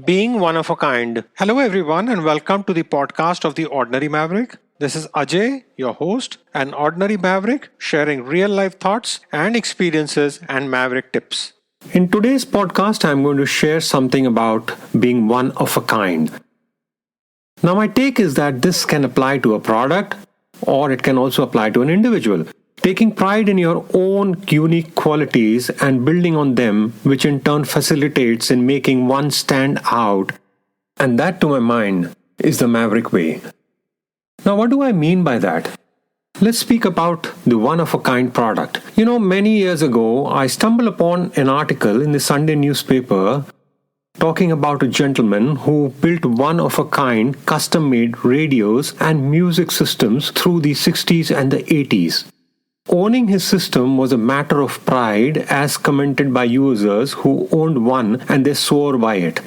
Being one of a kind. Hello, everyone, and welcome to the podcast of The Ordinary Maverick. This is Ajay, your host, an ordinary maverick sharing real life thoughts and experiences and maverick tips. In today's podcast, I'm going to share something about being one of a kind. Now, my take is that this can apply to a product or it can also apply to an individual. Taking pride in your own unique qualities and building on them, which in turn facilitates in making one stand out. And that, to my mind, is the maverick way. Now, what do I mean by that? Let's speak about the one-of-a-kind product. Many years ago, I stumbled upon an article in the Sunday newspaper talking about a gentleman who built one-of-a-kind custom-made radios and music systems through the 60s and the 80s. Owning his system was a matter of pride as commented by users who owned one and they swore by it.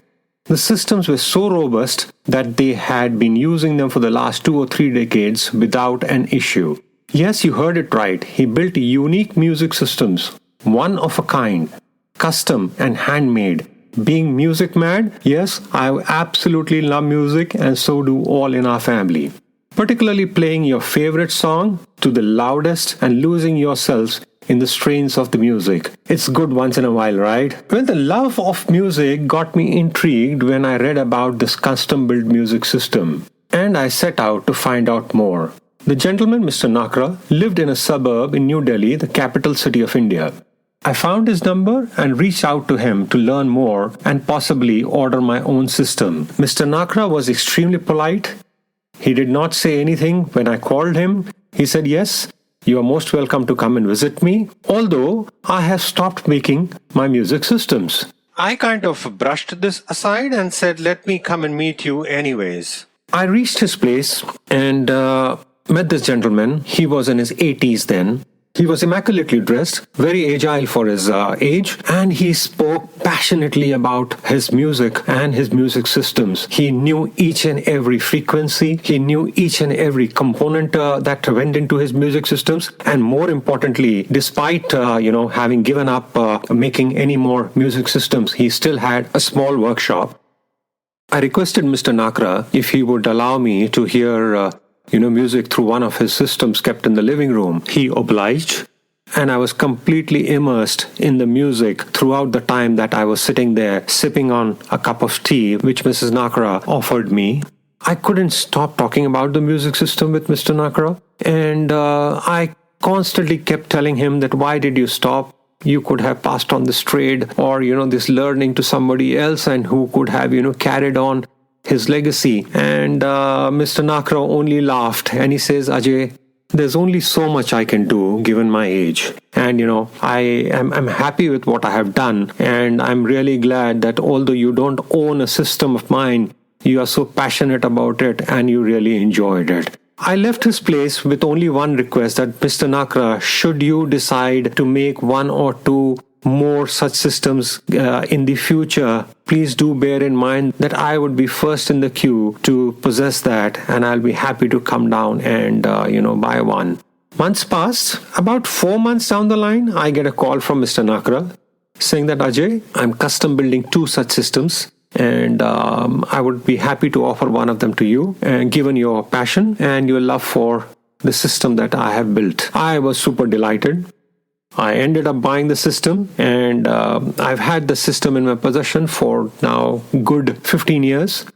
The systems were so robust that they had been using them for the last 2 or 3 decades without an issue. Yes, you heard it right. He built unique music systems, one of a kind, custom and handmade. Being music mad? Yes, I absolutely love music and so do all in our family. Particularly playing your favorite song to the loudest and losing yourselves in the strains of the music. It's good once in a while, right? Well, the love of music got me intrigued when I read about this custom-built music system, and I set out to find out more. The gentleman, Mr. Nakra, lived in a suburb in New Delhi, the capital city of India. I found his number and reached out to him to learn more and possibly order my own system. Mr. Nakra was extremely polite. He did not say anything when I called him. He said, yes, you are most welcome to come and visit me, although I have stopped making my music systems. I kind of brushed this aside and said, let me come and meet you anyways. I reached his place and met this gentleman. He was in his 80s then. He was immaculately dressed, very agile for his age, and he spoke passionately about his music and his music systems. He knew each and every frequency. He knew each and every component that went into his music systems. And more importantly, despite, having given up making any more music systems, he still had a small workshop. I requested Mr. Nakra if he would allow me to hear music through one of his systems kept in the living room. He obliged, and I was completely immersed in the music throughout the time that I was sitting there sipping on a cup of tea which Mrs. Nakra offered me. I couldn't stop talking about the music system with Mr. Nakra, and I constantly kept telling him that why did you stop? You could have passed on this trade or, this learning to somebody else and who could have, carried on his legacy. And Mr. Nakra only laughed and he says, Ajay, there's only so much I can do given my age. And, I'm happy with what I have done. And I'm really glad that although you don't own a system of mine, you are so passionate about it and you really enjoyed it. I left his place with only one request that Mr. Nakra, should you decide to make 1 or 2 more such systems in the future, please do bear in mind that I would be first in the queue to possess that, and I'll be happy to come down and buy one. Months passed. About 4 months down the line, I get a call from Mr. Nakra saying that Ajay, I'm custom building 2 such systems, and I would be happy to offer one of them to you, and given your passion and your love for the system that I have built. I was super delighted. I ended up buying the system, and I've had the system in my possession for now good 15 years.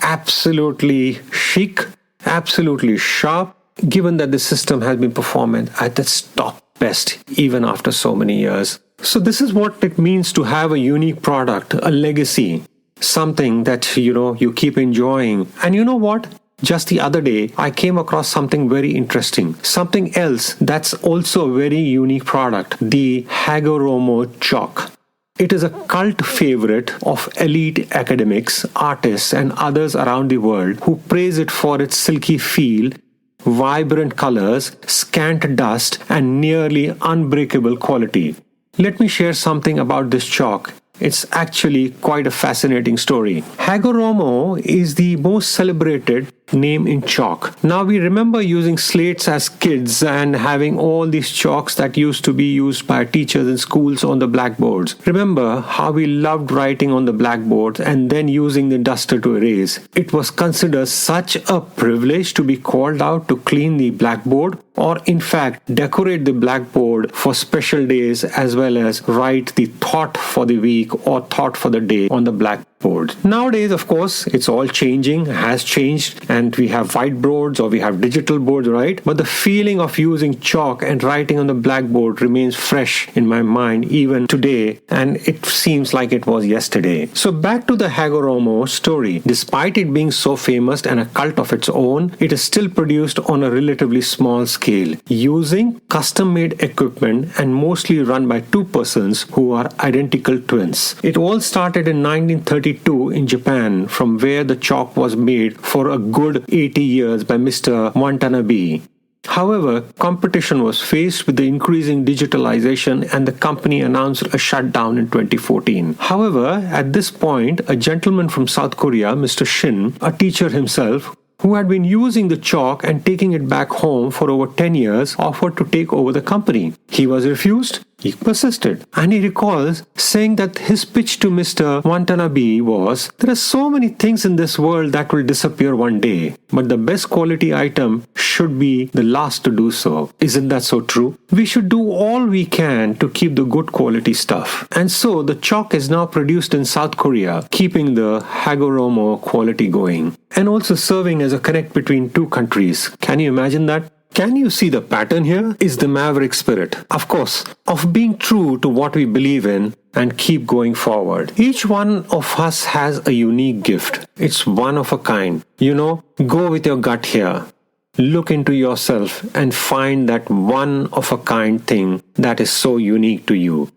Absolutely chic, absolutely sharp, given that the system has been performing at its top best even after so many years. So this is what it means to have a unique product, a legacy, something that you keep enjoying. And you know what? Just the other day, I came across something very interesting. Something else that's also a very unique product, the Hagoromo chalk. It is a cult favorite of elite academics, artists, and others around the world who praise it for its silky feel, vibrant colors, scant dust, and nearly unbreakable quality. Let me share something about this chalk. It's actually quite a fascinating story. Hagoromo is the most celebrated name in chalk. Now we remember using slates as kids and having all these chalks that used to be used by teachers in schools on the blackboards. Remember how we loved writing on the blackboard and then using the duster to erase. It was considered such a privilege to be called out to clean the blackboard, or in fact decorate the blackboard for special days, as well as write the thought for the week or thought for the day on the blackboard. Nowadays, of course, it's all changing, has changed, and we have whiteboards or we have digital boards, right? But the feeling of using chalk and writing on the blackboard remains fresh in my mind even today, and it seems like it was yesterday. So back to the Hagoromo story. Despite it being so famous and a cult of its own, it is still produced on a relatively small scale, using custom-made equipment and mostly run by two persons who are identical twins. It all started in 1932 in Japan, from where the chalk was made for a good 80 years by Mr. Watanabe. However, competition was faced with the increasing digitalization, and the company announced a shutdown in 2014. However, at this point, a gentleman from South Korea, Mr. Shin, a teacher himself, who had been using the chalk and taking it back home for over 10 years, offered to take over the company. He was refused. He persisted, and he recalls saying that his pitch to Mr. Watanabe was, "There are so many things in this world that will disappear one day, but the best quality item should be the last to do so." Isn't that so true? We should do all we can to keep the good quality stuff. And so the chalk is now produced in South Korea, keeping the Hagoromo quality going, and also serving as a connect between two countries. Can you imagine that? Can you see the pattern here? Is the maverick spirit, of course, of being true to what we believe in and keep going forward. Each one of us has a unique gift. It's one of a kind. Go with your gut here. Look into yourself and find that one of a kind thing that is so unique to you.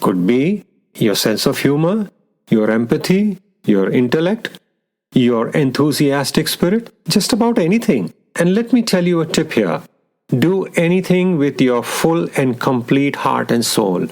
Could be your sense of humor, your empathy, your intellect, your enthusiastic spirit, just about anything. And let me tell you a tip here. Do anything with your full and complete heart and soul.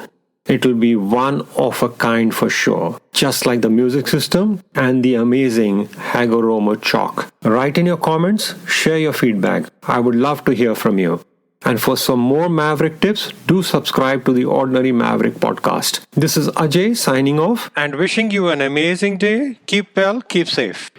It will be one of a kind for sure. Just like the music system and the amazing Hagoromo chalk. Write in your comments, share your feedback. I would love to hear from you. And for some more Maverick tips, do subscribe to the Ordinary Maverick podcast. This is Ajay signing off and wishing you an amazing day. Keep well, keep safe.